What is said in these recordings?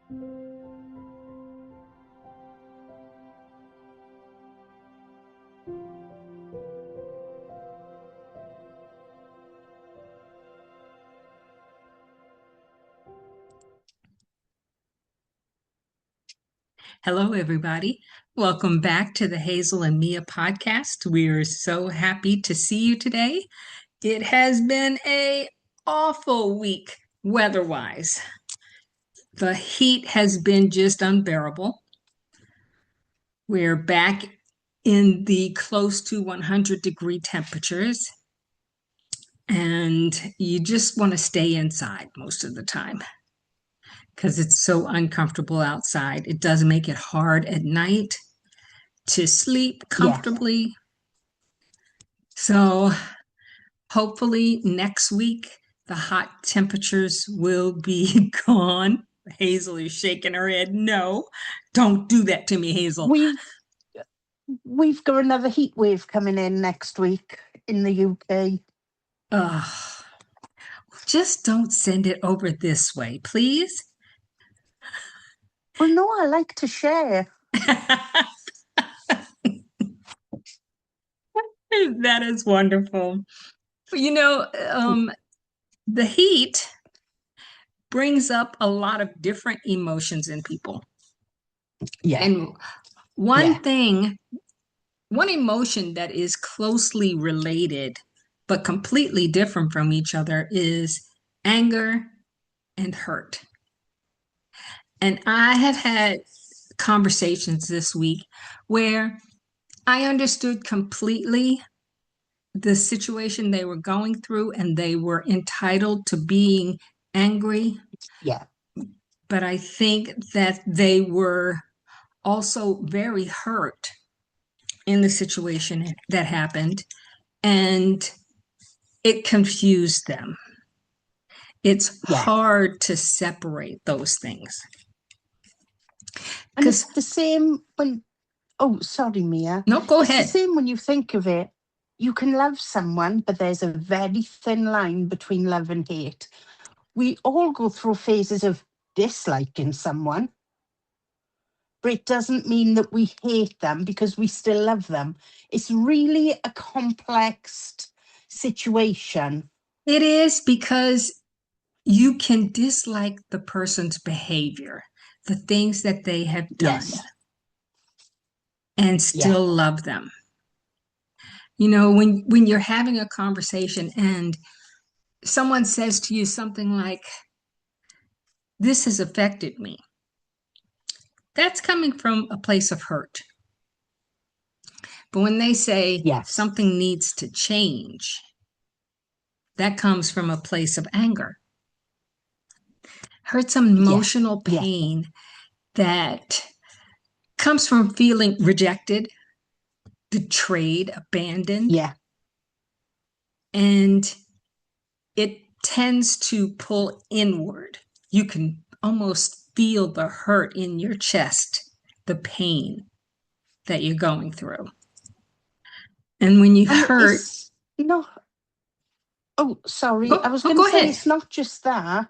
Hello, everybody. Welcome back to the Hazel and Mia Podcast. We are so happy to see you today. It has been an awful week weather-wise. The heat has been just unbearable. We're back in the close to 100-degree temperatures, and you just want to stay inside most of the time because it's so uncomfortable outside. It does make it hard at night to sleep comfortably. Yes. So hopefully next week, the hot temperatures will be gone. Hazel is shaking her head. No, don't do that to me, Hazel. We've got another heat wave coming in next week in the UK. Just don't send it over this way, please. Well, no, I like to share. That is wonderful. You know, the heat brings up a lot of different emotions in people. Yeah. And one emotion that is closely related but completely different from each other is anger and hurt. And I have had conversations this week where I understood completely the situation they were going through, and they were entitled to being angry. Yeah. But I think that they were also very hurt in the situation that happened, and it confused them. It's hard to separate those things. And it's the same when, oh, sorry, Mia. No, go ahead. It's the same when you think of it. You can love someone, but there's a very thin line between love and hate. We all go through phases of disliking someone, but it doesn't mean that we hate them because we still love them. It's really a complex situation. It is, because you can dislike the person's behavior, the things that they have done, and still love them. You know, when you're having a conversation and someone says to you something like, "This has affected me," that's coming from a place of hurt. But when they say something needs to change, that comes from a place of anger. Hurt, some emotional pain that comes from feeling rejected, betrayed, abandoned. Yeah. And it tends to pull inward. You can almost feel the hurt in your chest, the pain that you're going through. And when you hurt... Oh, sorry. I was going to say, it's not just that.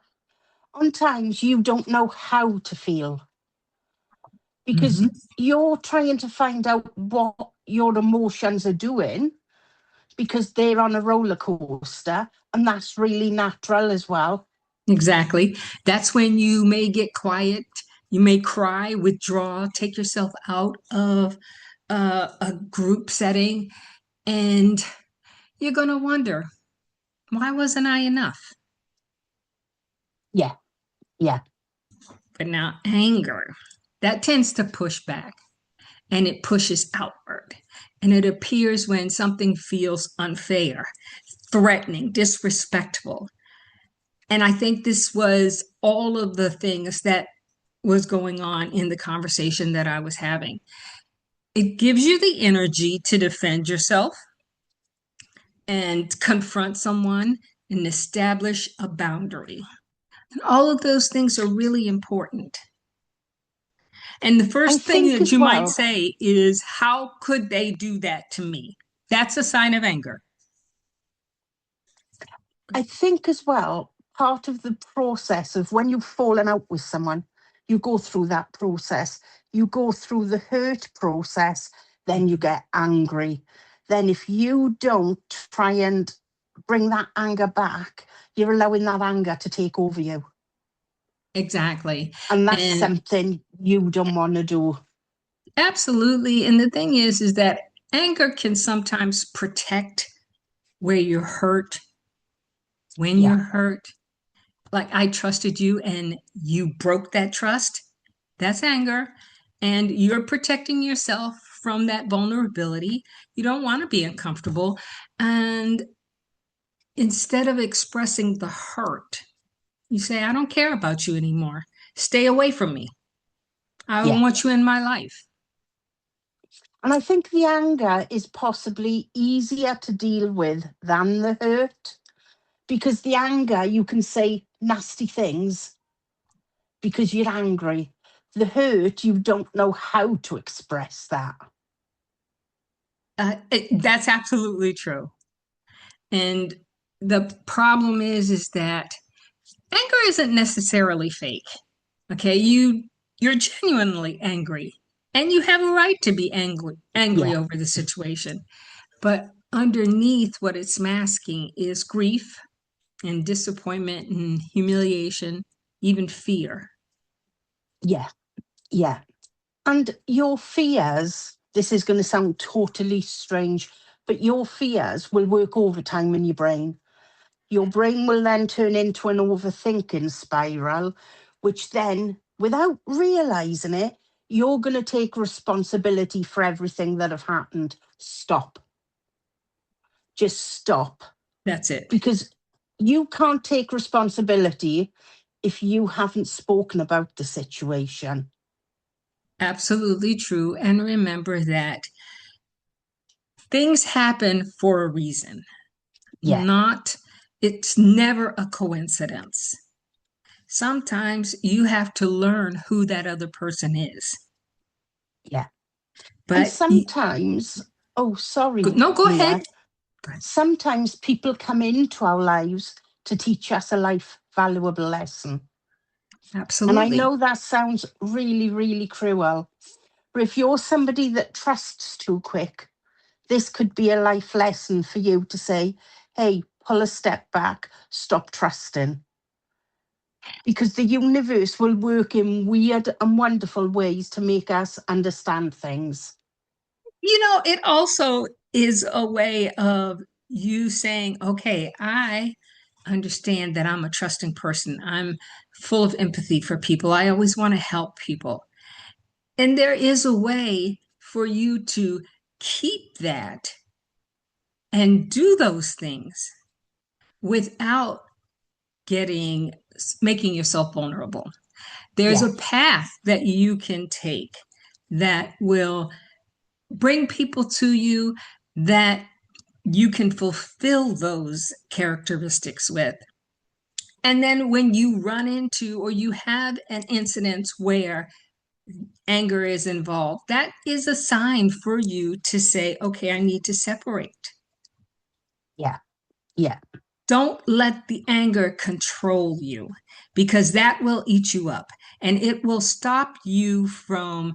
On times, you don't know how to feel. Because you're trying to find out what your emotions are doing, because they're on a roller coaster, and that's really natural as well. Exactly. That's when you may get quiet, you may cry, withdraw, take yourself out of a group setting, and you're going to wonder, why wasn't I enough? Yeah. But now anger, that tends to push back, and it pushes outward. And it appears when something feels unfair, threatening, disrespectful. And I think this was all of the things that was going on in the conversation that I was having. It gives you the energy to defend yourself and confront someone and establish a boundary. And all of those things are really important. And the first thing that you might say is, how could they do that to me? That's a sign of anger. I think as well, part of the process of when you've fallen out with someone, You go through that process. You go through the hurt process, then you get angry. Then if you don't try and bring that anger back, you're allowing that anger to take over you. Exactly. And that's And something you don't want to do. absolutely. And the thing is that anger can sometimes protect where you're hurt, when Yeah, you're hurt. Like I trusted you and you broke that trust. That's anger. And you're protecting yourself from that vulnerability. You don't want to be uncomfortable. And instead of expressing the hurt, you say, I don't care about you anymore. Stay away from me. I don't yeah. want you in my life. And I think the anger is possibly easier to deal with than the hurt, because the anger, you can say nasty things because you're angry. The hurt, you don't know how to express that. That's absolutely true. And the problem is that anger isn't necessarily fake. Okay, you're genuinely angry, and you have a right to be angry Yeah, over the situation. But underneath what it's masking is grief and disappointment and humiliation, even fear. yeah, yeah. And your fears, this is going to sound totally strange, but your fears will work overtime in your brain. Your brain will then turn into an overthinking spiral, which then, without realizing it, you're going to take responsibility for everything that have happened. Stop. Just stop. That's it. Because you can't take responsibility if you haven't spoken about the situation. Absolutely true. And remember that things happen for a reason. Yeah, It's never a coincidence. Sometimes you have to learn who that other person is. yeah. And But sometimes, oh, sorry, no, go ahead. Mia, sometimes people come into our lives to teach us a life valuable lesson. And I Absolutely. know that sounds really, really cruel. But if you're somebody that trusts too quick, this could be a life lesson for you to say, hey, pull a step back, stop trusting. Because the universe will work in weird and wonderful ways to make us understand things. It also is a way of you saying, okay, I understand that I'm a trusting person. I'm full of empathy for people. I always want to help people. And there is a way for you to keep that and do those things without getting making yourself vulnerable. There's Yeah, a path that you can take that will bring people to you that you can fulfill those characteristics with. And then when you run into or you have an incident where anger is involved, that is a sign for you to say, okay, I need to separate. yeah, yeah, Don't let the anger control you because that will eat you up and it will stop you from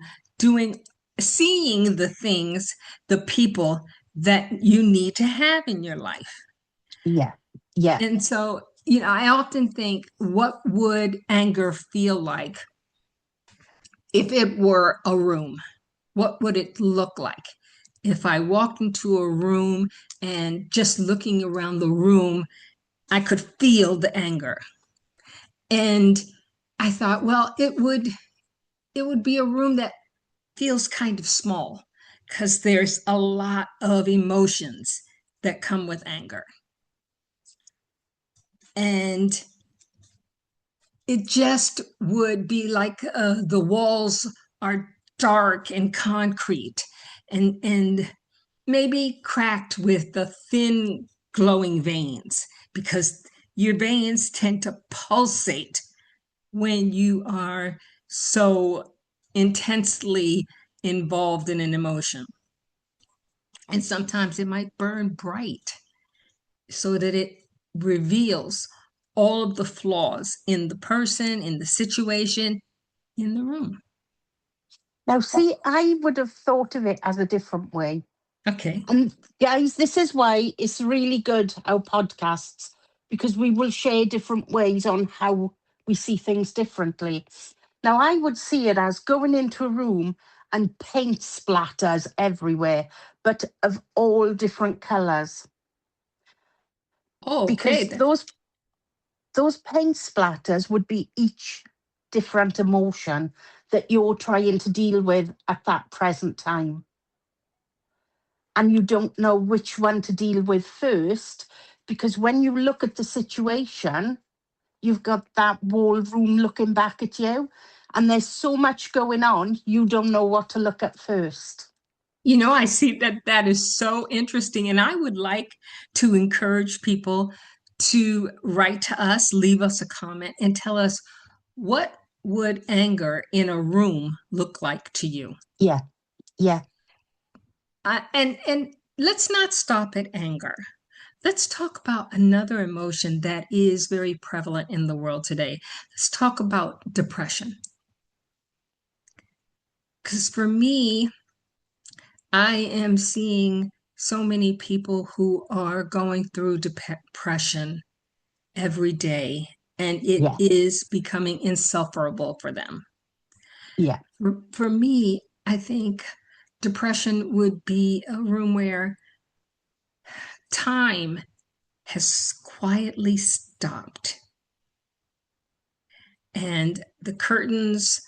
seeing the things, the people that you need to have in your life. yeah, yeah, And so, I often think, what would anger feel like if it were a room? What would it look like? If I walked into a room and just looking around the room, I could feel the anger. And I thought, well, it would be a room that feels kind of small because there's a lot of emotions that come with anger. And it just would be like the walls are dark and concrete and maybe cracked with the thin glowing veins because your veins tend to pulsate when you are so intensely involved in an emotion. And sometimes it might burn bright so that it reveals all of the flaws in the person, in the situation, in the room. Now, see, I would have thought of it as a different way. Okay. And guys, this is why it's really good, our podcasts, because we will share different ways on how we see things differently. Now, I would see it as going into a room and paint splatters everywhere, but of all different colours. Oh, okay. Because those paint splatters would be each different emotion that you're trying to deal with at that present time. And you don't know which one to deal with first, because when you look at the situation, you've got that whole room looking back at you, and there's so much going on, you don't know what to look at first. I see that is so interesting. And I would like to encourage people to write to us, leave us a comment, and tell us, what would anger in a room look like to you? Yeah, yeah, And let's not stop at anger. Let's talk about another emotion that is very prevalent in the world today. Let's talk about depression. Because for me, I am seeing so many people who are going through depression every day, and it yeah, is becoming insufferable for them. yeah, For me, I think depression would be a room where time has quietly stopped and the curtains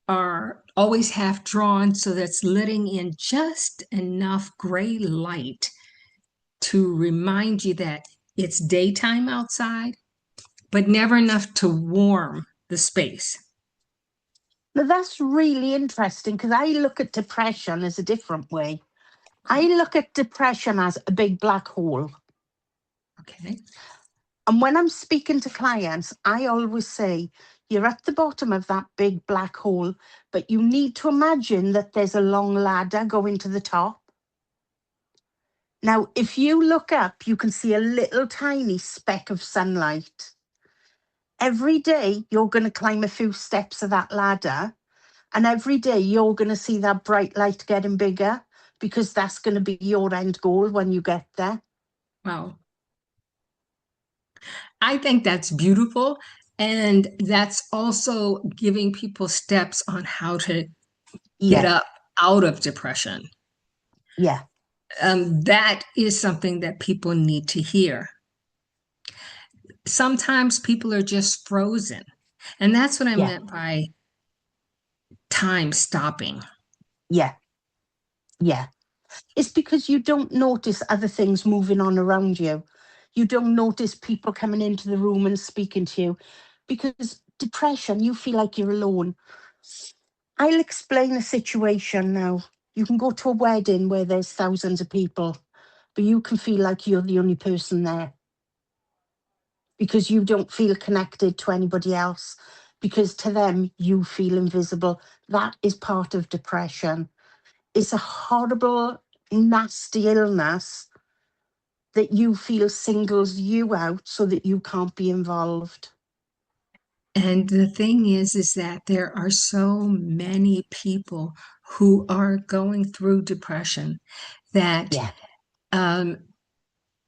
are always half drawn, so that's letting in just enough gray light to remind you that it's daytime outside, but never enough to warm the space. Now that's really interesting, because I look at depression as a different way. I look at depression as a big black hole. Okay. And when I'm speaking to clients, I always say, you're at the bottom of that big black hole, but you need to imagine that there's a long ladder going to the top. Now, if you look up, you can see a little tiny speck of sunlight. Every day, you're going to climb a few steps of that ladder. And every day, you're going to see that bright light getting bigger, because that's going to be your end goal when you get there. Wow. I think that's beautiful. And that's also giving people steps on how to get Yeah, up out of depression. yeah, That is something that people need to hear. Sometimes people are just frozen. And that's what I yeah, meant by time stopping. yeah, yeah. It's because you don't notice other things moving on around you. You don't notice people coming into the room and speaking to you, because depression, you feel like you're alone. I'll explain a situation now. You can go to a wedding where there's thousands of people, but you can feel like you're the only person there, because you don't feel connected to anybody else, because to them, you feel invisible. That is part of depression. It's a horrible, nasty illness that you feel singles you out so that you can't be involved. And the thing is that there are so many people who are going through depression that Yeah, um,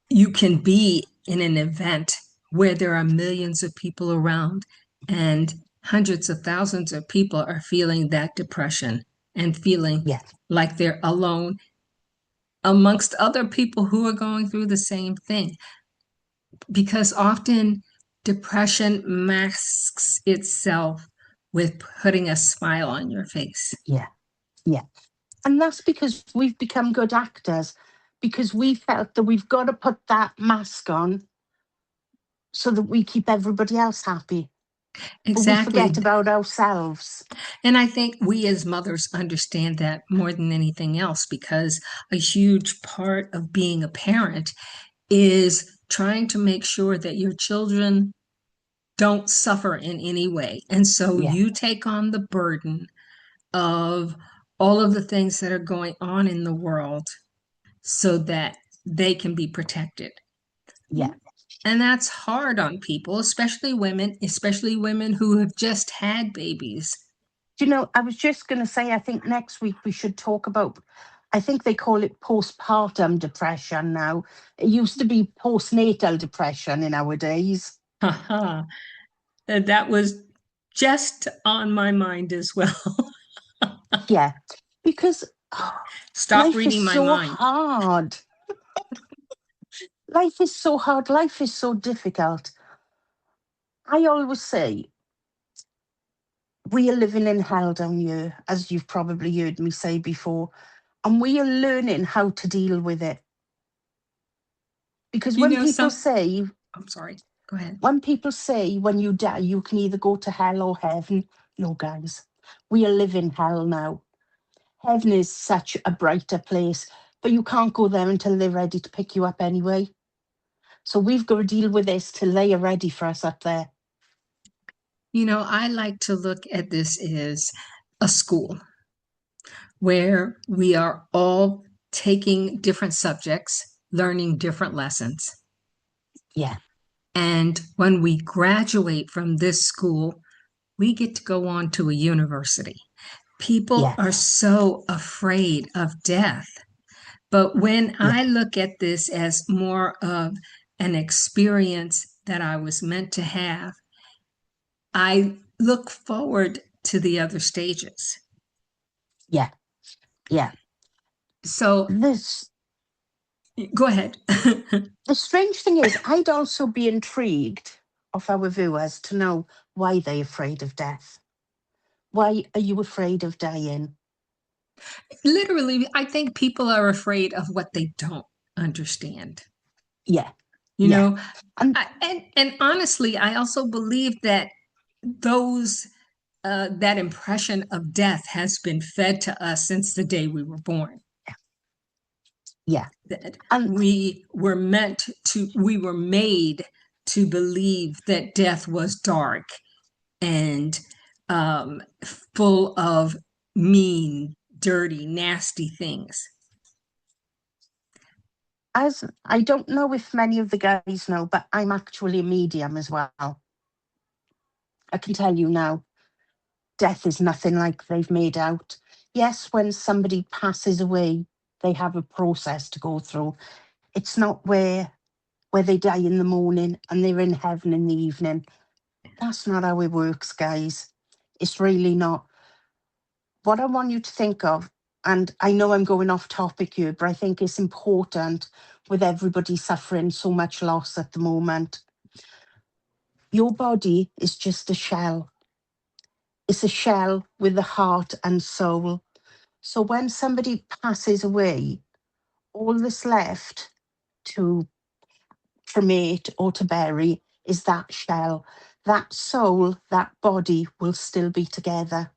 you can be in an event where there are millions of people around and hundreds of thousands of people are feeling that depression and feeling yeah, like they're alone amongst other people who are going through the same thing. Because often depression masks itself with putting a smile on your face. yeah, yeah. And that's because we've become good actors, because we felt that we've got to put that mask on so that we keep everybody else happy. But we Exactly. forget about ourselves. And I think we as mothers understand that more than anything else, because a huge part of being a parent is trying to make sure that your children don't suffer in any way. And so Yeah, you take on the burden of all of the things that are going on in the world so that they can be protected. yeah, And that's hard on people, especially women who have just had babies. Do you know, I was just going to say, I think next week we should talk about, I think they call it postpartum depression now. It used to be postnatal depression in our days. Haha. That was just on my mind as well. Yeah, because Stop life is reading my so mind. hard. Life is so hard. Life is so difficult. I always say, we are living in hell down here, as you've probably heard me say before, and we are learning how to deal with it. Because You know, some, I'm sorry. Go ahead. when people say when you die, you can either go to hell or heaven, no, guys, we are living hell now. Heaven is such a brighter place, but you can't go there until they're ready to pick you up anyway. So we've got to deal with this till they are ready for us up there. You know, I like to look at this as a school where we are all taking different subjects, learning different lessons. Yeah. And when we graduate from this school, we get to go on to a university. People are so afraid of death. But when I look at this as more of an experience that I was meant to have, I look forward to the other stages. Yeah. Yeah. So go ahead. The strange thing is, I'd also be intrigued of our viewers to know why they're afraid of death. Why are you afraid of dying? Literally, I think people are afraid of what they don't understand. Yeah. You know, and honestly, I also believe that those that impression of death has been fed to us since the day we were born. Yeah. That we were made to believe that death was dark and full of mean, dirty, nasty things. As I don't know if many of the guys know, but I'm actually a medium as well. I can tell you now, death is nothing like they've made out. Yes, when somebody passes away, they have a process to go through. It's not where they die in the morning and they're in heaven in the evening. That's not how it works, guys. It's really not. What I want you to think of, and I know I'm going off topic here, but I think it's important with everybody suffering so much loss at the moment. Your body is just a shell. It's a shell with a heart and soul. So when somebody passes away, all that's left to cremate or to bury is that shell. That soul, that body will still be together.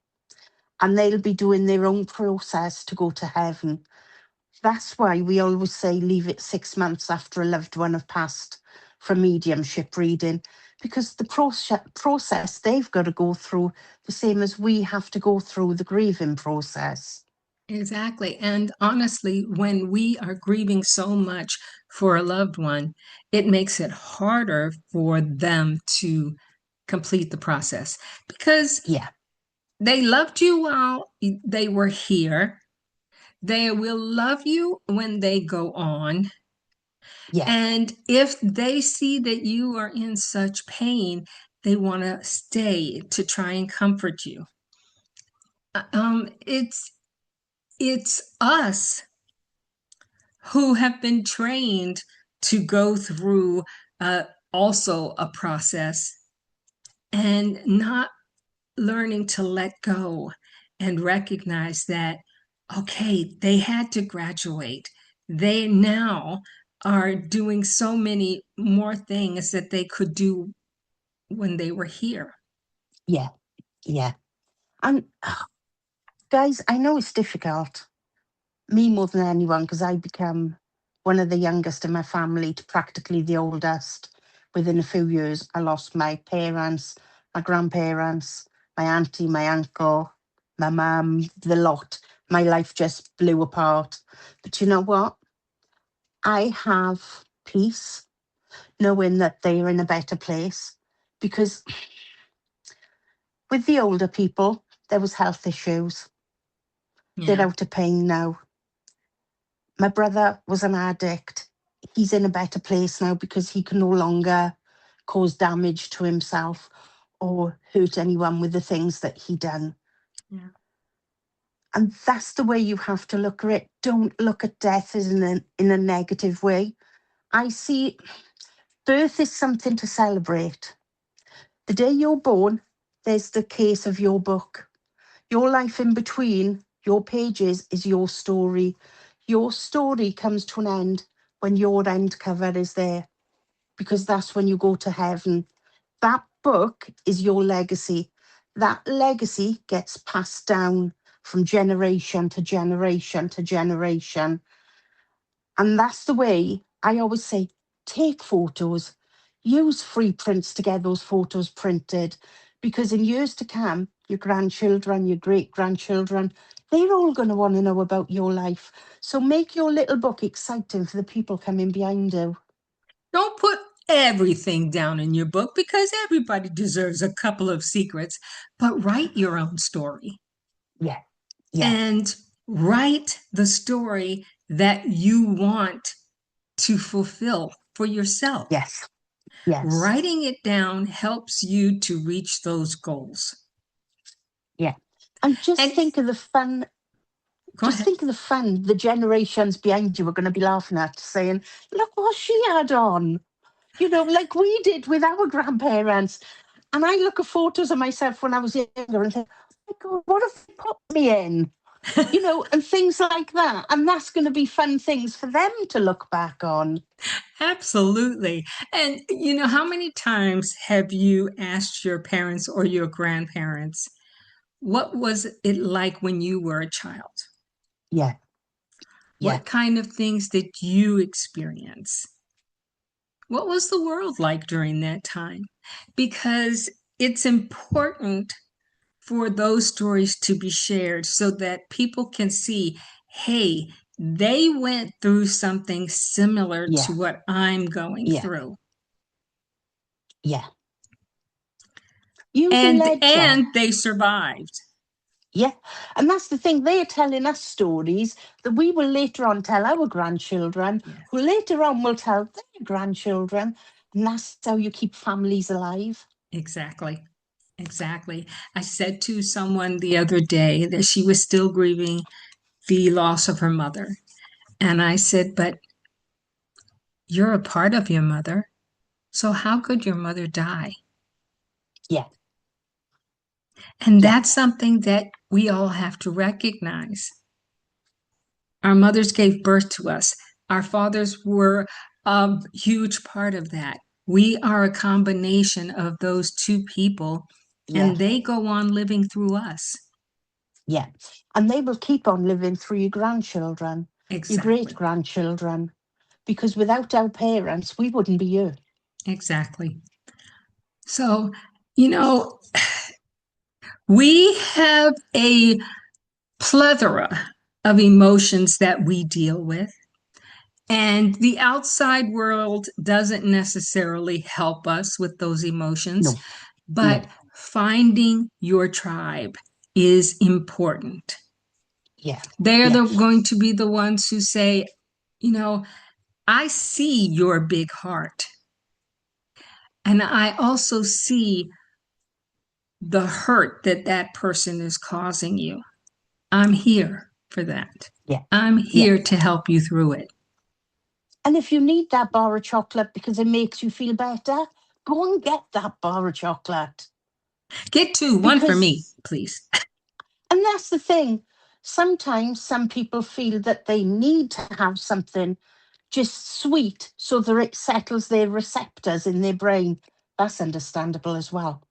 And they'll be doing their own process to go to heaven. That's why we always say leave it 6 months after a loved one have passed from mediumship reading, because the process they've got to go through, the same as we have to go through the grieving process. Exactly. And honestly, when we are grieving so much for a loved one, it makes it harder for them to complete the process because they loved you while they were here. They will love you when they go on. Yeah. And if they see that you are in such pain, they want to stay to try and comfort you. It's us who have been trained to go through also a process and not learning to let go and recognize that, okay, they had to graduate. They now are doing so many more things that they could do when they were here. Yeah. Yeah. And guys, I know it's difficult. Me more than anyone, because I become one of the youngest in my family to practically the oldest. Within a few years, I lost my parents, my grandparents, my auntie, my uncle, my mum, the lot. My life just blew apart. But you know what? I have peace knowing that they're in a better place, because with the older people, there was health issues. They're Yeah. out of pain now. My brother was an addict. He's in a better place now because he can no longer cause damage to himself or hurt anyone with the things that he done. Yeah. And that's the way you have to look at it. Don't look at death as in a negative way. I see birth is something to celebrate. The day you're born, there's the case of your book. Your life in between your pages is your story. Your story comes to an end when your end cover is there, because that's when you go to heaven. That book is your legacy. That legacy gets passed down from generation to generation to generation. And that's the way I always say, take photos, use free prints to get those photos printed, because in years to come, your grandchildren, your great grandchildren, they're all going to want to know about your life. So make your little book exciting for the people coming behind you. Don't put everything down in your book, because everybody deserves a couple of secrets, but write your own story. Yeah. Yeah. And write the story that you want to fulfill for yourself. Yes. Yes. Writing it down helps you to reach those goals. Yeah. And think of the fun. Think of the fun the generations behind you are going to be laughing at, saying, look what she had on. You know, like we did with our grandparents. And I look at photos of myself when I was younger and think, oh my God, what have they put me in? You know, and things like that. And that's going to be fun things for them to look back on. Absolutely. And, you know, how many times have you asked your parents or your grandparents, what was it like when you were a child? Yeah. What kind of things did you experience? What was the world like during that time? Because it's important for those stories to be shared so that people can see, hey, they went through something similar to what I'm going through. Yeah. And they survived. Yeah. And that's the thing. They're telling us stories that we will later on tell our grandchildren, who later on will tell their grandchildren. And that's how you keep families alive. Exactly. Exactly. I said to someone the other day that she was still grieving the loss of her mother. And I said, but you're a part of your mother. So how could your mother die? Yeah. And that's something that we all have to recognize. Our mothers gave birth to us. Our fathers were a huge part of that. We are a combination of those two people, and they go on living through us. Yeah. And they will keep on living through your grandchildren, your great grandchildren, because without our parents, we wouldn't be here. Exactly. So, you know, we have a plethora of emotions that we deal with, and the outside world doesn't necessarily help us with those emotions, but finding your tribe is important. Yeah. They're going to be the ones who say, you know, I see your big heart. And I also see the hurt that that person is causing you. I'm here for that. Yeah. I'm here to help you through it. And if you need that bar of chocolate because it makes you feel better, go and get that bar of chocolate. Get one for me, please. And that's the thing. Sometimes some people feel that they need to have something just sweet so that it settles their receptors in their brain. That's understandable as well.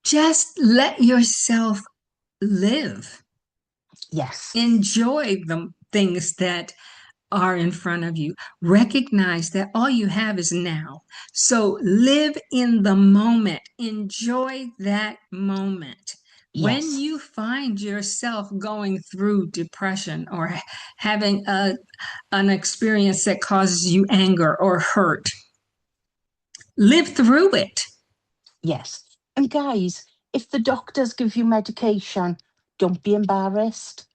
Just let yourself live. Yes. Enjoy the things that are in front of you. Recognize that all you have is now. So live in the moment. Enjoy that moment. Yes. When you find yourself going through depression or having an experience that causes you anger or hurt, live through it. Yes. And guys, if the doctors give you medication, don't be embarrassed.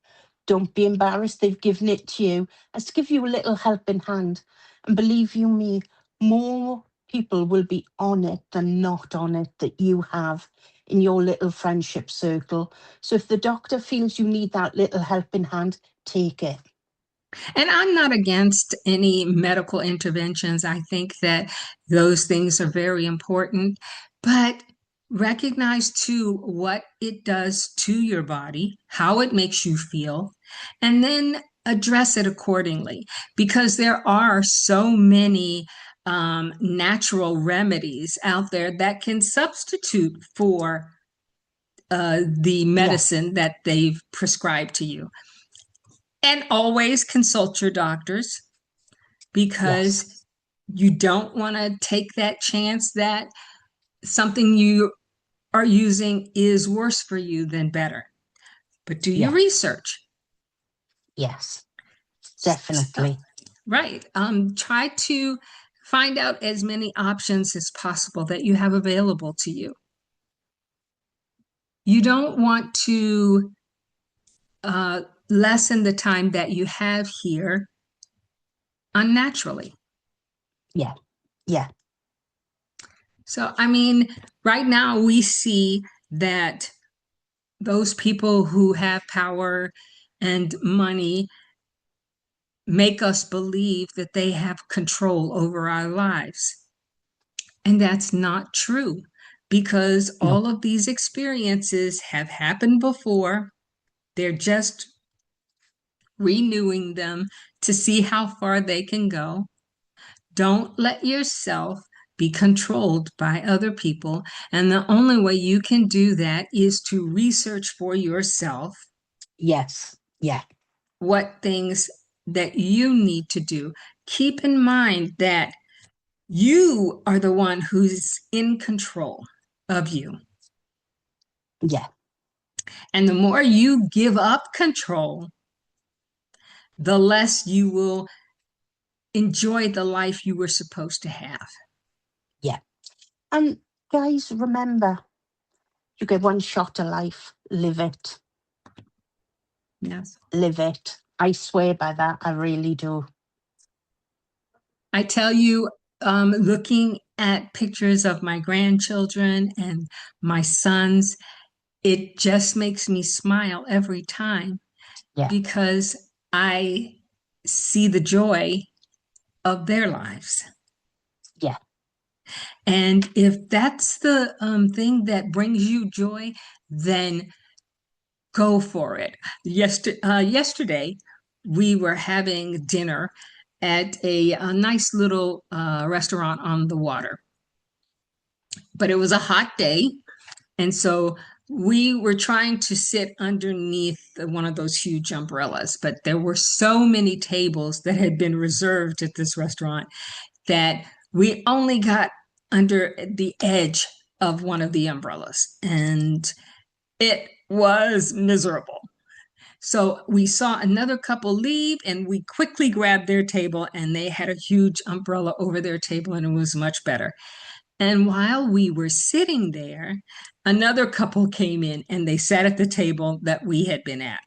Don't be embarrassed. They've given it to you as to give you a little helping hand. And believe you me, more people will be on it than not on it that you have in your little friendship circle. So if the doctor feels you need that little helping hand, take it. And I'm not against any medical interventions. I think that those things are very important, but recognize too what it does to your body, how it makes you feel, and then address it accordingly. Because there are so many natural remedies out there that can substitute for the medicine that they've prescribed to you. And always consult your doctors, because you don't want to take that chance that something you are using is worse for you than better. But do your research. Yes, definitely. Right. Try to find out as many options as possible that you have available to you. You don't want to lessen the time that you have here unnaturally. Yeah. Yeah. So, I mean, right now we see that those people who have power and money make us believe that they have control over our lives. And that's not true, because all of these experiences have happened before. They're just renewing them to see how far they can go. Don't let yourself be controlled by other people. And the only way you can do that is to research for yourself. Yes. Yeah. What things that you need to do. Keep in mind that you are the one who's in control of you. Yeah. And the more you give up control, the less you will enjoy the life you were supposed to have. Yeah. And guys, remember, you get one shot of life. Live it. Yes. Live it. I swear by that. I really do. I tell you, looking at pictures of my grandchildren and my sons, it just makes me smile every time, because I see the joy of their lives. Yeah. And if that's the thing that brings you joy, then go for it. Yesterday, we were having dinner at a nice little restaurant on the water. But it was a hot day, and so we were trying to sit underneath one of those huge umbrellas, but there were so many tables that had been reserved at this restaurant that we only got under the edge of one of the umbrellas, and it was miserable. So we saw another couple leave, and we quickly grabbed their table, and they had a huge umbrella over their table, and it was much better. And while we were sitting there, another couple came in, and they sat at the table that we had been at.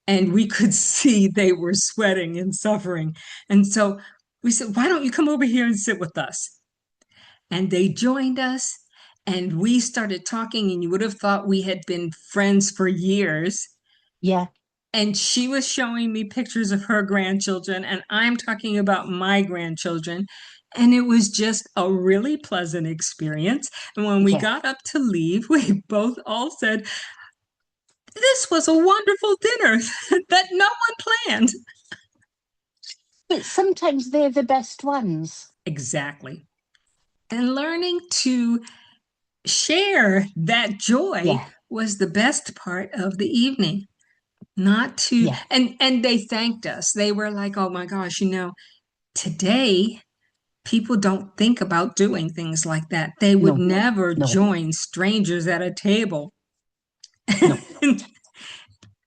And we could see they were sweating and suffering. And so we said, why don't you come over here and sit with us? And they joined us, and we started talking, and you would have thought we had been friends for years. Yeah. And she was showing me pictures of her grandchildren, and I'm talking about my grandchildren. And it was just a really pleasant experience. And when we got up to leave, we both all said, this was a wonderful dinner that no one planned. But sometimes they're the best ones. Exactly. And learning to share that joy was the best part of the evening. Not to, and they thanked us. They were like, oh my gosh, today people don't think about doing things like that. They would never join strangers at a table. No.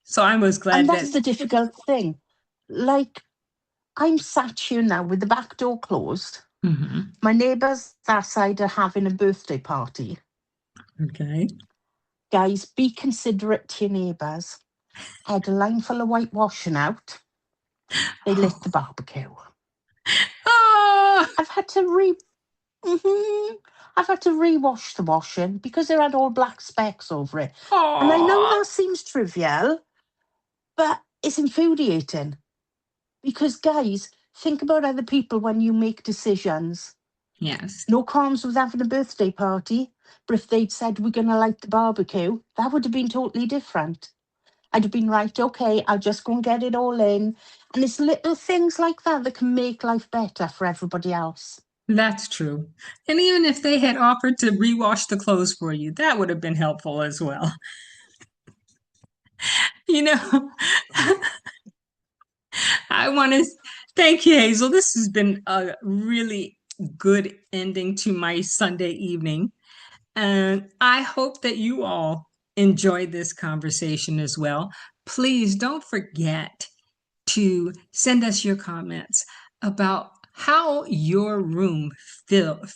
So I was glad. And that's the difficult thing. Like, I'm sat here now with the back door closed. Mm-hmm. My neighbours that side are having a birthday party. Okay. Guys, be considerate to your neighbours. I had a line full of whitewashing out. They lit the barbecue. Oh, I've had to Mhm. I've had to rewash the washing because it had all black specks over it. And I know oh, that seems trivial, but it's infuriating. Because, guys, think about other people when you make decisions. yes, No qualms with having a birthday party, but if they'd said we're going to light the barbecue, that would have been totally different. I'd have been right, okay, I'll just go and get it all in. And it's little things like that that can make life better for everybody else. that's true. And even if they had offered to rewash the clothes for you, that would have been helpful as well. You know, I want to thank you, Hazel. This has been a really good ending to my Sunday evening. And I hope that you all enjoyed this conversation as well. Please don't forget to send us your comments about how your room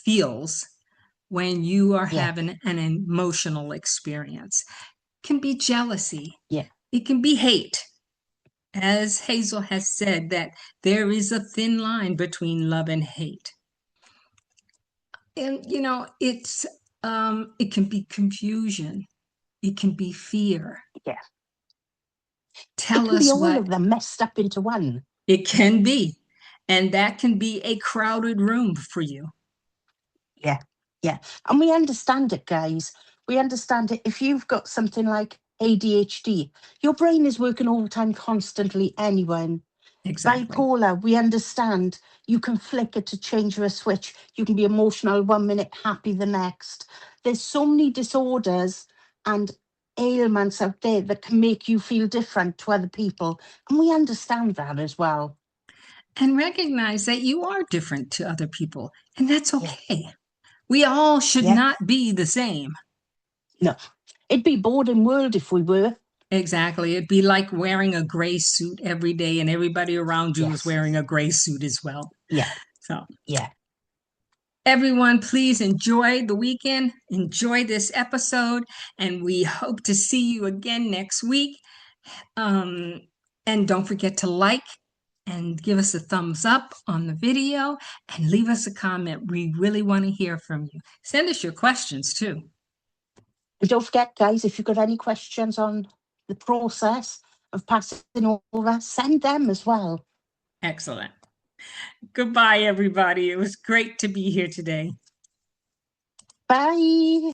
feels when you are Yeah, having an emotional experience. It can be jealousy, yeah. it can be hate. As Hazel has said, that there is a thin line between love and hate. And it can be confusion, it can be fear. Yeah. It Tell can be us all what of them messed up into one. it can be. And that can be a crowded room for you. Yeah, yeah. And we understand it, guys. We understand it. If you've got something like ADHD, your brain is working all the time constantly anyway. Exactly. Bipolar, we understand. You can flick it to change a switch. You can be emotional 1 minute, happy the next. There's so many disorders and ailments out there that can make you feel different to other people. And we understand that as well. And recognize that you are different to other people, and that's Yeah, okay. We all should yeah. not be the same. No, it'd be boring world if we were. Exactly. It'd be like wearing a gray suit every day, and everybody around you is Yes. wearing a gray suit as well. Yeah, So, yeah. everyone, please enjoy the weekend, enjoy this episode, and we hope to see you again next week. Um, and don't forget to like and give us a thumbs up on the video and leave us a comment. We really want to hear from you. Send us your questions too. And don't forget, guys, if you've got any questions on the process of passing over, send them as well. Excellent. Goodbye, everybody. It was great to be here today. Bye.